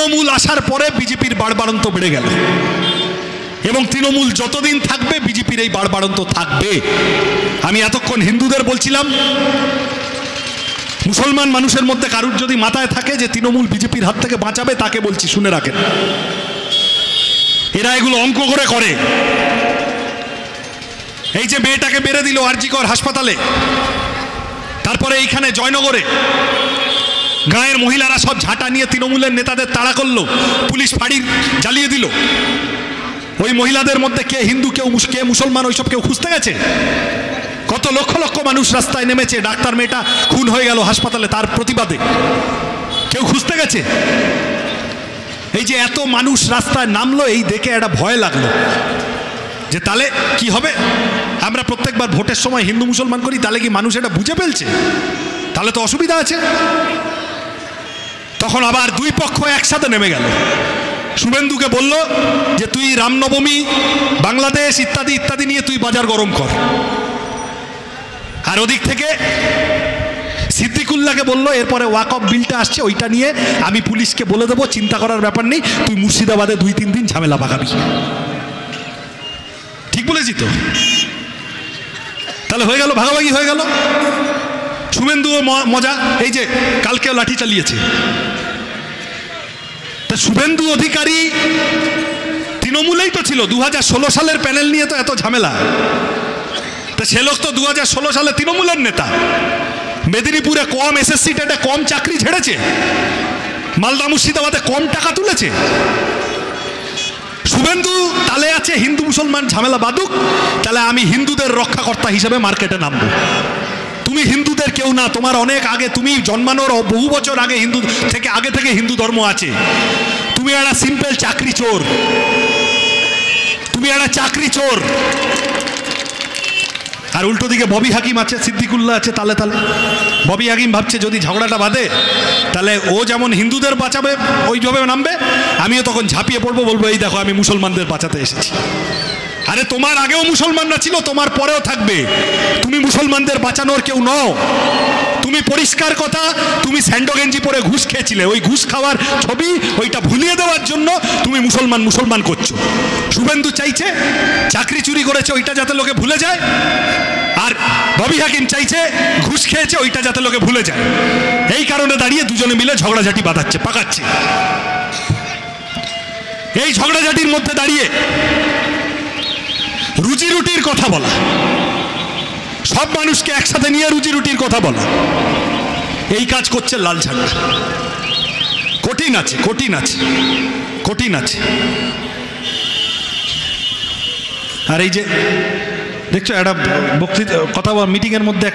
তৃণমূল আসার পরে বিজেপির বাড়বাড়ন্ত বেড়ে গেল, এবং তৃণমূল যতদিন থাকবে বিজেপির এই বাড়বাড়ন্ত থাকবে। আমি এতক্ষণ হিন্দুদের বলছিলাম, মুসলমান মানুষের মধ্যে কারুর যদি মাথায় থাকে যে তৃণমূল বিজেপির হাত থেকে বাঁচাবে, তাকে বলছি শুনে রাখেন, এরা এগুলো অঙ্ক করে। এই যে মেয়েটাকে মেরে দিল আরজি কর হাসপাতালে, তারপরে এইখানে জয়নগরে গাঁয়ের মহিলারা সব ঝাঁটা নিয়ে তৃণমূলের নেতাদের তাড়া করলো, পুলিশ ফাঁড়ি জ্বালিয়ে দিল। ওই মহিলাদের মধ্যে কে হিন্দু কে মুসলমান ওইসব কেউ খুঁজতে গেছে? কত লক্ষ লক্ষ মানুষ রাস্তায় নেমেছে, ডাক্তার মেয়েটা খুন হয়ে গেল হাসপাতালে, তার প্রতিবাদে কেউ খুঁজতে গেছে? এই যে এত মানুষ রাস্তায় নামলো, এই দেখে একটা ভয় লাগলো যে তাহলে কি হবে। আমরা প্রত্যেকবার ভোটের সময় হিন্দু মুসলমান করি, তাহলে কি মানুষ এটা বুঝে ফেলছে? তাহলে তো অসুবিধা আছে। তখন আবার দুই পক্ষ একসাথে নেমে গেল। শুভেন্দুকে বলল যে তুই রামনবমী, বাংলাদেশ ইত্যাদি ইত্যাদি নিয়ে তুই বাজার গরম কর, আর ওদিক থেকে সিদ্দিকুল্লাহকে বললো এরপরে ওয়াকফ বিলটা আসছে, ওইটা নিয়ে আমি পুলিশকে বলে দেবো, চিন্তা করার ব্যাপার নেই, তুই মুর্শিদাবাদে 2-3 দিন ঝামেলা পাকাবি। ঠিক বলেছি তো? তাহলে হয়ে গেল, ভাগাভাগি হয়ে গেল। শুভেন্দুও মজা, এই যে কালকেও লাঠি চালিয়েছে। তা শুভেন্দু অধিকারী তৃণমূলেই তো ছিল, 2016 সালের প্যানেল নিয়ে তো এত ঝামেলা। তা সে লোক তো 2016 সালে তৃণমূলের নেতা, মেদিনীপুরে কম এসএসসি টেটে কম চাকরি ঝেড়েছে, মালদা মুর্শিদাবাদে কম টাকা তুলেছে। শুভেন্দু তালে আছে হিন্দু মুসলমান ঝামেলা বাদুক, তাহলে আমি হিন্দুদের রক্ষাকর্তা হিসেবে মার্কেটে নামবো। তুমি হিন্দুদের কেউ না, তোমার অনেক আগে, তুমি জন্মানোর বহু বছর আগে হিন্দু থেকে আগে থেকে হিন্দু ধর্ম আছে। তুমি একটা সিম্পল চাকরি চোর, তুমি একটা চাকরি চোর। আর উল্টো দিকে ববি হাকিম আছে, সিদ্দিকুল্লাহ আছে, তালে ববি হাকিম ভাবছে যদি ঝগড়াটা বাঁধে তাহলে ও যেমন হিন্দুদের বাঁচাবে ওইভাবে নামবে, আমিও তখন ঝাঁপিয়ে পড়বো, বলবো এই দেখো আমি মুসলমানদের বাঁচাতে এসেছি। আরে তোমার আগেও মুসলমানরা ছিল, তোমার পরেও থাকবে, তুমি মুসলমানদের বাঁচানোর কেউ নও। তুমি পরিষ্কার কথা, তুমি স্যান্ডো গেঞ্জি পরে ঘুষ খেয়েছিলে, ওই ঘুষ খাওয়ার ছবি ওইটা ভুলিয়ে দেওয়ার জন্য তুমি মুসলমান করছো। শুভেন্দু চাইছে চাকরি চুরি করেছে ওইটা যাতে লোকে ভুলে যায়, আর ববি হাকিম চাইছে ঘুষ খেয়েছে ওইটা যাতে লোকে ভুলে যায়। এই কারণে দাঁড়িয়ে দুজনে মিলে ঝগড়াঝাটি বাঁধাচ্ছে, পাকাচ্ছে। এই ঝগড়াঝাটির মধ্যে দাঁড়িয়ে রুজি রুটির কথা বলা, সব মানুষকে একসাথে নিয়ে রুজি রুটির কথা বলা, এই কাজ করছে লাল ঝান্ডা। কঠিন আছে। আর এই যে দেখছো একটা বক্তৃতা কথা মিটিং এর মধ্যে